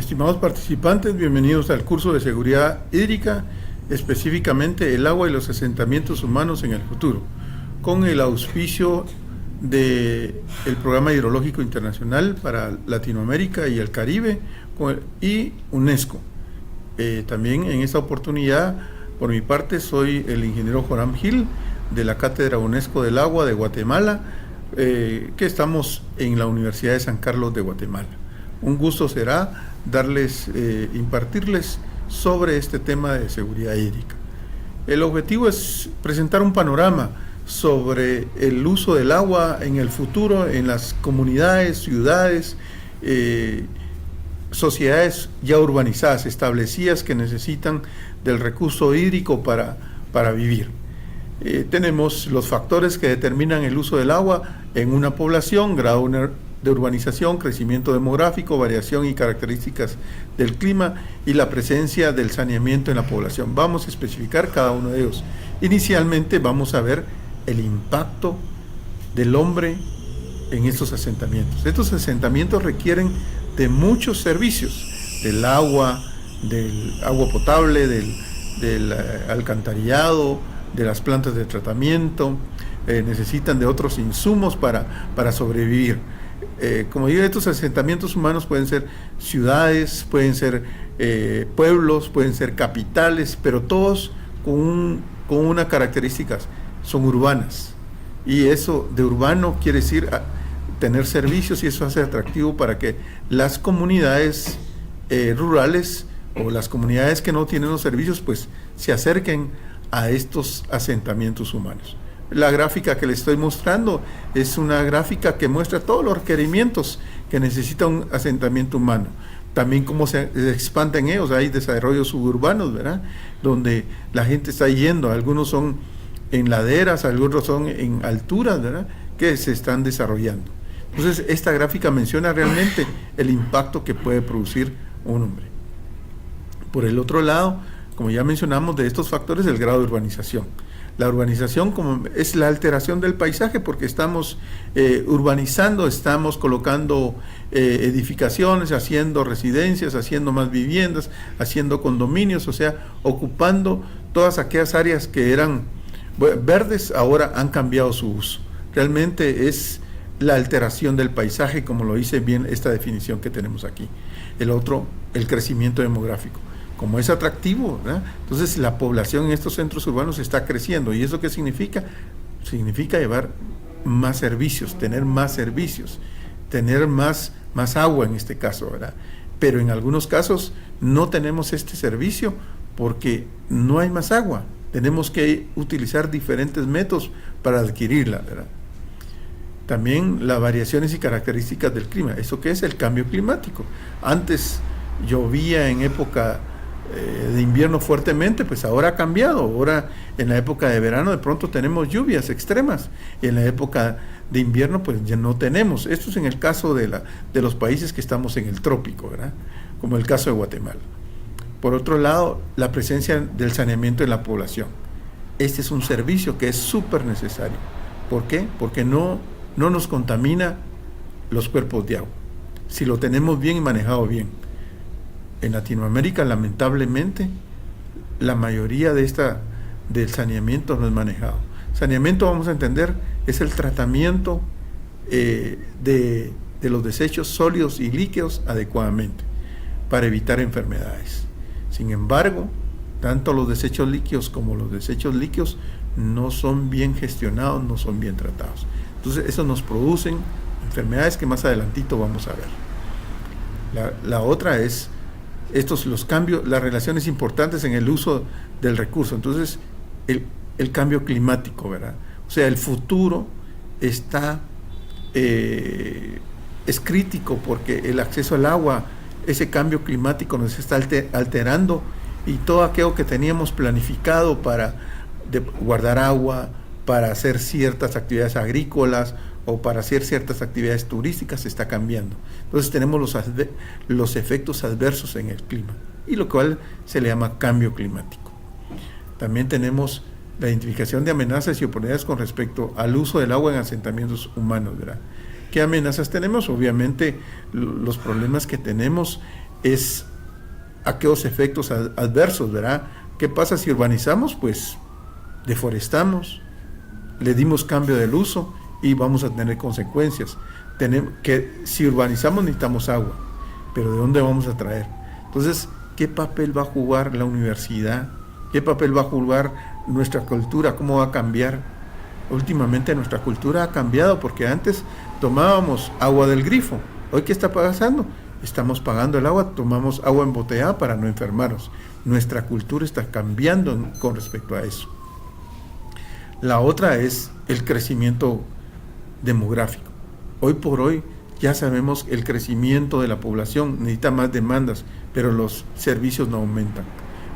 Estimados participantes, bienvenidos al curso de seguridad hídrica, específicamente el agua y los asentamientos humanos en el futuro, con el auspicio del Programa Hidrológico Internacional para Latinoamérica y el Caribe y UNESCO. También en esta oportunidad, por mi parte, soy el ingeniero Joram Gil de la Cátedra UNESCO del Agua de Guatemala, que estamos en la Universidad de San Carlos de Guatemala. Un gusto será impartirles sobre este tema de seguridad hídrica. El objetivo es presentar un panorama sobre el uso del agua en el futuro en las comunidades, ciudades, sociedades ya urbanizadas, establecidas, que necesitan del recurso hídrico para vivir. Tenemos los factores que determinan el uso del agua en una población: grado de urbanización, crecimiento demográfico, variación y características del clima y la presencia del saneamiento en la población. Vamos a especificar cada uno de ellos. Inicialmente vamos a ver el impacto del hombre en estos asentamientos. Estos asentamientos requieren de muchos servicios: del agua potable, del alcantarillado, de las plantas de tratamiento. Necesitan de otros insumos para sobrevivir. Como digo, estos asentamientos humanos pueden ser ciudades, pueden ser pueblos, pueden ser capitales, pero todos con una característica: son urbanas. Y eso de urbano quiere decir tener servicios, y eso hace atractivo para que las comunidades rurales o las comunidades que no tienen los servicios pues se acerquen a estos asentamientos humanos. La gráfica que les estoy mostrando es una gráfica que muestra todos los requerimientos que necesita un asentamiento humano. También cómo se expanden ellos. Hay desarrollos suburbanos, ¿verdad?, donde la gente está yendo. Algunos son en laderas, algunos son en alturas, ¿verdad?, que se están desarrollando. Entonces, esta gráfica menciona realmente el impacto que puede producir un hombre. Por el otro lado, como ya mencionamos, de estos factores, el grado de urbanización. La urbanización es la alteración del paisaje, porque estamos urbanizando, estamos colocando edificaciones, haciendo residencias, haciendo más viviendas, haciendo condominios, o sea, ocupando todas aquellas áreas que eran verdes, ahora han cambiado su uso. Realmente es la alteración del paisaje, como lo dice bien esta definición que tenemos aquí. El otro, el crecimiento demográfico. Como es atractivo, ¿verdad?, entonces la población en estos centros urbanos está creciendo. ¿Y eso qué significa? Significa llevar más servicios, tener más agua en este caso, ¿verdad? Pero en algunos casos no tenemos este servicio porque no hay más agua. Tenemos que utilizar diferentes métodos para adquirirla, ¿verdad? También las variaciones y características del clima. ¿Eso qué es? El cambio climático. Antes llovía en época de invierno fuertemente, pues ahora ha cambiado. Ahora en la época de verano de pronto tenemos lluvias extremas, y en la época de invierno pues ya no tenemos. Esto es en el caso de los países que estamos en el trópico, ¿verdad?, como el caso de Guatemala. Por otro lado, la presencia del saneamiento en la población. Este es un servicio que es súper necesario. ¿Por qué? Porque no nos contamina los cuerpos de agua, si lo tenemos bien y manejado bien. En Latinoamérica, lamentablemente, la mayoría del saneamiento no es manejado. Saneamiento, vamos a entender, es el tratamiento de los desechos sólidos y líquidos adecuadamente para evitar enfermedades. Sin embargo, tanto los desechos líquidos como los desechos líquidos no son bien gestionados, no son bien tratados. Entonces, eso nos producen enfermedades que más adelantito vamos a ver. La otra es los cambios, las relaciones importantes en el uso del recurso. Entonces, el cambio climático, ¿verdad? O sea, el futuro es crítico, porque el acceso al agua, ese cambio climático nos está alterando, y todo aquello que teníamos planificado para guardar agua, para hacer ciertas actividades agrícolas o para hacer ciertas actividades turísticas se está cambiando. Entonces tenemos los efectos adversos en el clima, y lo cual se le llama cambio climático. También tenemos la identificación de amenazas y oportunidades con respecto al uso del agua en asentamientos humanos, ¿verdad? ¿Qué amenazas tenemos? Obviamente los problemas que tenemos es aquellos efectos adversos, ¿verdad? ¿Qué pasa si urbanizamos? Pues deforestamos, le dimos cambio del uso y vamos a tener consecuencias. Tenemos que, si urbanizamos necesitamos agua, pero ¿de dónde vamos a traer? Entonces, ¿qué papel va a jugar la universidad? ¿Qué papel va a jugar nuestra cultura? ¿Cómo va a cambiar? Últimamente nuestra cultura ha cambiado porque antes tomábamos agua del grifo. ¿Hoy qué está pasando? Estamos pagando el agua, tomamos agua embotellada para no enfermarnos. Nuestra cultura está cambiando con respecto a eso. La otra es el crecimiento demográfico. Hoy por hoy ya sabemos el crecimiento de la población necesita más demandas, pero los servicios no aumentan.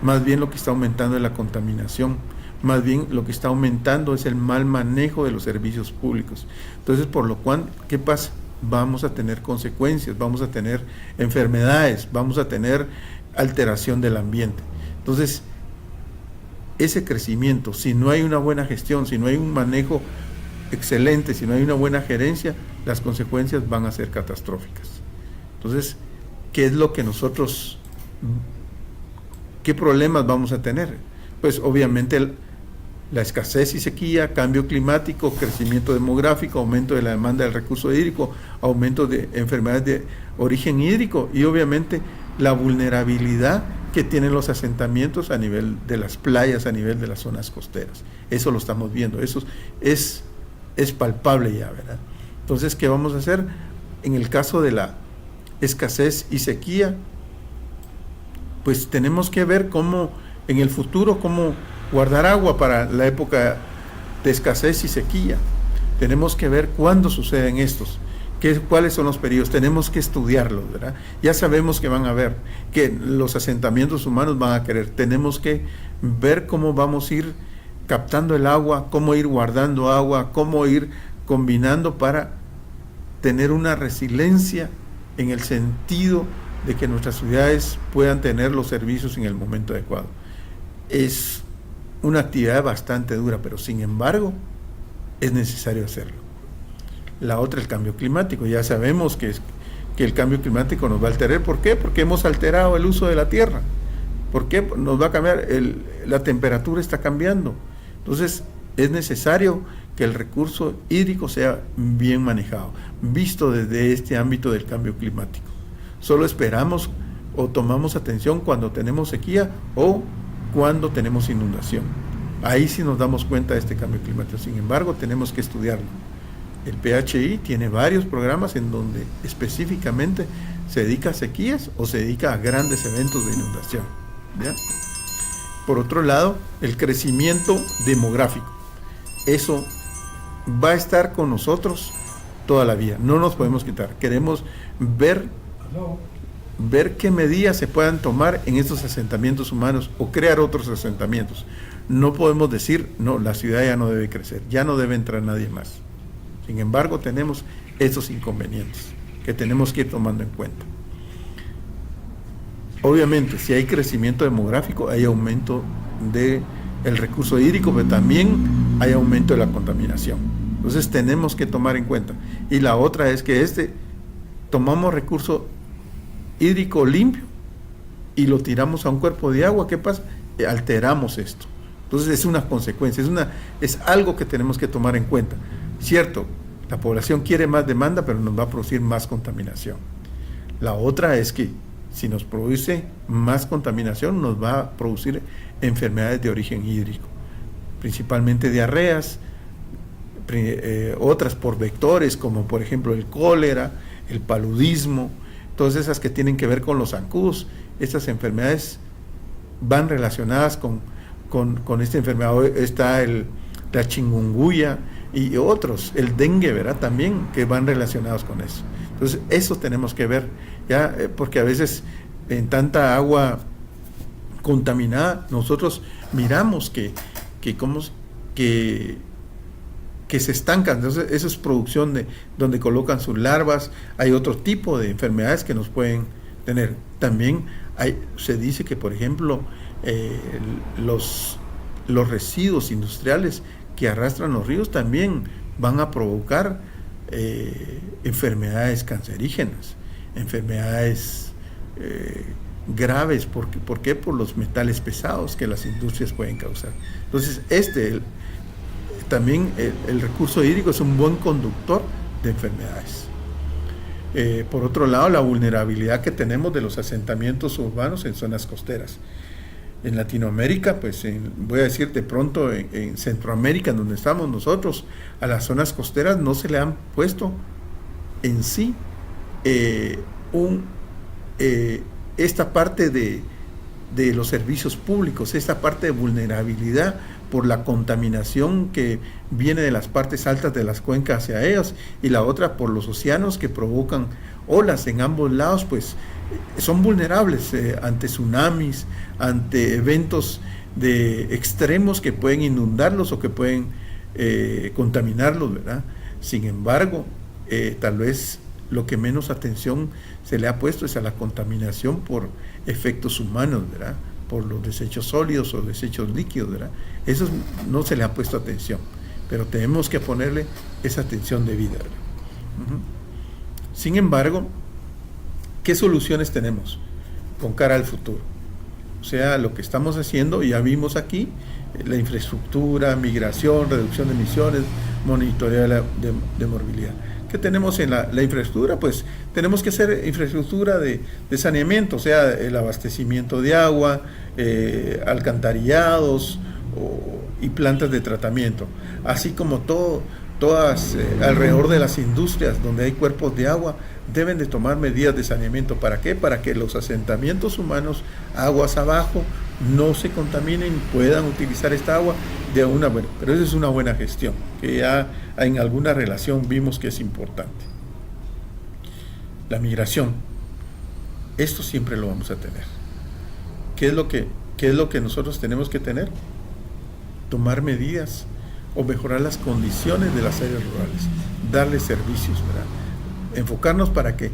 Más bien lo que está aumentando es la contaminación. Más bien lo que está aumentando es el mal manejo de los servicios públicos. Entonces, por lo cual, ¿qué pasa? Vamos a tener consecuencias, vamos a tener enfermedades, vamos a tener alteración del ambiente. Entonces, ese crecimiento, si no hay una buena gestión, si no hay un manejo excelente, si no hay una buena gerencia, las consecuencias van a ser catastróficas. Entonces, ¿qué es lo que nosotros, qué problemas vamos a tener? Pues obviamente la escasez y sequía, cambio climático, crecimiento demográfico, aumento de la demanda del recurso hídrico, aumento de enfermedades de origen hídrico y obviamente la vulnerabilidad que tienen los asentamientos a nivel de las playas, a nivel de las zonas costeras. Eso lo estamos viendo, eso es palpable ya, ¿verdad? Entonces, ¿qué vamos a hacer? En el caso de la escasez y sequía, pues tenemos que ver cómo en el futuro, cómo guardar agua para la época de escasez y sequía. Tenemos que ver cuándo suceden estos, cuáles son los periodos, tenemos que estudiarlos, ¿verdad? Ya sabemos que van a haber, que los asentamientos humanos van a querer, tenemos que ver cómo vamos a ir captando el agua, cómo ir guardando agua, cómo ir combinando para tener una resiliencia en el sentido de que nuestras ciudades puedan tener los servicios en el momento adecuado. Es una actividad bastante dura, pero sin embargo es necesario hacerlo. La otra, el cambio climático. Ya sabemos que el cambio climático nos va a alterar. ¿Por qué? Porque hemos alterado el uso de la tierra. ¿Por qué? Nos va a cambiar, la temperatura está cambiando. Entonces es necesario que el recurso hídrico sea bien manejado, visto desde este ámbito del cambio climático. Solo esperamos o tomamos atención cuando tenemos sequía o cuando tenemos inundación. Ahí sí nos damos cuenta de este cambio climático. Sin embargo, tenemos que estudiarlo. El PHI tiene varios programas en donde específicamente se dedica a sequías o se dedica a grandes eventos de inundación, ¿ya? Por otro lado, el crecimiento demográfico. Eso va a estar con nosotros toda la vida. No nos podemos quitar. Queremos ver qué medidas se puedan tomar en estos asentamientos humanos o crear otros asentamientos. No podemos decir, no, la ciudad ya no debe crecer, ya no debe entrar nadie más. Sin embargo, tenemos esos inconvenientes que tenemos que ir tomando en cuenta. Obviamente, si hay crecimiento demográfico, hay aumento del recurso hídrico, pero también hay aumento de la contaminación. Entonces, tenemos que tomar en cuenta. Y la otra es que tomamos recurso hídrico limpio y lo tiramos a un cuerpo de agua. ¿Qué pasa? Alteramos esto. Entonces, es una consecuencia, es algo que tenemos que tomar en cuenta. Cierto, la población quiere más demanda, pero nos va a producir más contaminación. La otra es que si nos produce más contaminación, nos va a producir enfermedades de origen hídrico, principalmente diarreas, otras por vectores, como por ejemplo el cólera, el paludismo, todas esas que tienen que ver con los zancudos. Estas enfermedades van relacionadas con esta enfermedad. Está la chikungunya y otros, el dengue, ¿verdad? También, que van relacionados con eso. Entonces, eso tenemos que ver, ya, porque a veces en tanta agua contaminada, nosotros miramos que se estancan. Entonces, eso es producción donde colocan sus larvas. Hay otro tipo de enfermedades que nos pueden tener. También se dice que, por ejemplo, los residuos industriales que arrastran los ríos también van a provocar enfermedades cancerígenas, enfermedades graves. ¿Por qué? Por los metales pesados que las industrias pueden causar. Entonces, también el recurso hídrico es un buen conductor de enfermedades. Por otro lado, la vulnerabilidad que tenemos de los asentamientos urbanos en zonas costeras. En Latinoamérica, pues voy a decir de pronto en Centroamérica, donde estamos nosotros, a las zonas costeras no se le han puesto en sí esta parte de los servicios públicos, esta parte de vulnerabilidad por la contaminación que viene de las partes altas de las cuencas hacia ellas, y la otra por los océanos que provocan olas en ambos lados, pues son vulnerables ante tsunamis, ante eventos de extremos que pueden inundarlos o que pueden contaminarlos, ¿verdad? Sin embargo, tal vez lo que menos atención se le ha puesto es a la contaminación por efectos humanos, ¿verdad? Por los desechos sólidos o desechos líquidos, ¿verdad? Eso no se le ha puesto atención, pero tenemos que ponerle esa atención debida, ¿verdad? Sin embargo, ¿qué soluciones tenemos con cara al futuro? O sea, lo que estamos haciendo, ya vimos aquí, la infraestructura, migración, reducción de emisiones, monitoreo de movilidad. ¿Qué tenemos en la infraestructura? Pues tenemos que hacer infraestructura de saneamiento, o sea, el abastecimiento de agua, alcantarillados y plantas de tratamiento, así como todas alrededor de las industrias donde hay cuerpos de agua deben de tomar medidas de saneamiento. ¿Para qué? Para que los asentamientos humanos aguas abajo no se contaminen, puedan utilizar esta agua de una buena, pero esa es una buena gestión, que ya en alguna relación vimos que es importante. La migración, esto siempre lo vamos a tener. ¿Qué es lo que nosotros tenemos que tener? Tomar medidas o mejorar las condiciones de las áreas rurales, darles servicios, ¿verdad? Enfocarnos para que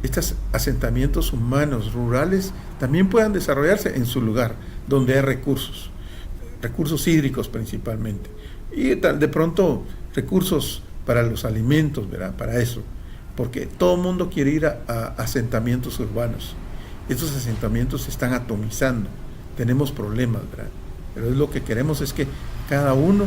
estos asentamientos humanos rurales también puedan desarrollarse en su lugar, donde hay recursos hídricos principalmente, y de pronto recursos para los alimentos, ¿verdad? Para eso, porque todo el mundo quiere ir a asentamientos urbanos. Estos asentamientos se están atomizando, tenemos problemas, ¿verdad? Pero lo que queremos es que cada uno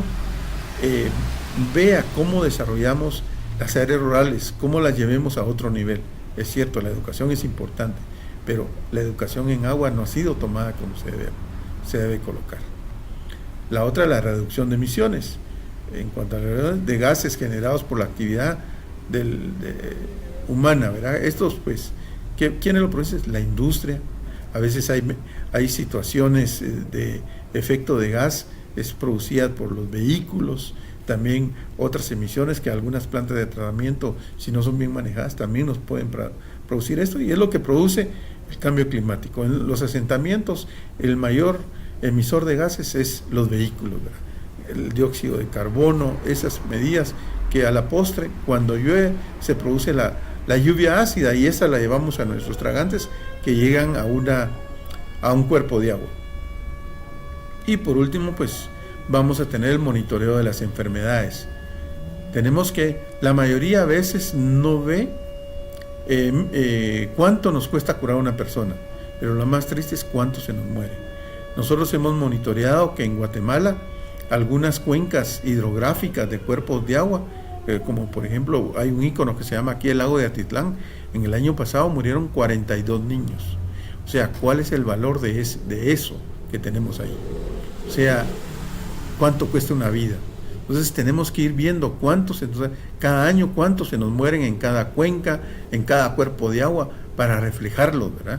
vea cómo desarrollamos las áreas rurales, cómo las llevemos a otro nivel. Es cierto, la educación es importante, pero la educación en agua no ha sido tomada como se debe colocar. La otra, la reducción de emisiones. En cuanto a la reducción de gases generados por la actividad humana, ¿verdad? Estos, pues, ¿quiénes lo producen? La industria. A veces hay situaciones de efecto de gas, es producida por los vehículos, también otras emisiones que algunas plantas de tratamiento, si no son bien manejadas, también nos pueden producir esto, y es lo que produce el cambio climático. En los asentamientos, el mayor emisor de gases es los vehículos, ¿verdad? El dióxido de carbono, esas medidas que a la postre, cuando llueve, se produce la lluvia ácida, y esa la llevamos a nuestros tragantes que llegan a un cuerpo de agua. Y por último, pues vamos a tener el monitoreo de las enfermedades. Tenemos que, la mayoría a veces no ve cuánto nos cuesta curar a una persona, pero lo más triste es cuánto se nos muere. Nosotros hemos monitoreado que en Guatemala algunas cuencas hidrográficas de cuerpos de agua, como por ejemplo hay un ícono que se llama aquí el lago de Atitlán, en el año pasado murieron 42 niños. O sea, ¿cuál es el valor de eso que tenemos ahí? O sea, ¿cuánto cuesta una vida? Entonces tenemos que ir viendo cada año cuántos se nos mueren en cada cuenca, en cada cuerpo de agua, para reflejarlo, ¿verdad?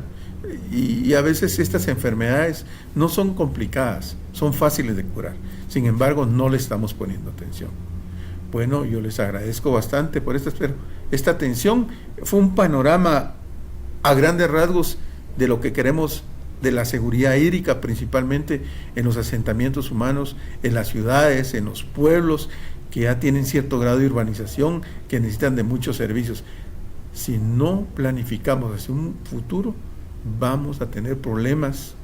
Y a veces estas enfermedades no son complicadas, son fáciles de curar. Sin embargo, no le estamos poniendo atención. Bueno, yo les agradezco bastante por esta atención. Fue un panorama a grandes rasgos de lo que queremos de la seguridad hídrica, principalmente en los asentamientos humanos, en las ciudades, en los pueblos que ya tienen cierto grado de urbanización, que necesitan de muchos servicios. Si no planificamos hacia un futuro, vamos a tener problemas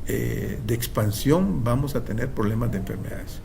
de expansión, vamos a tener problemas de enfermedades.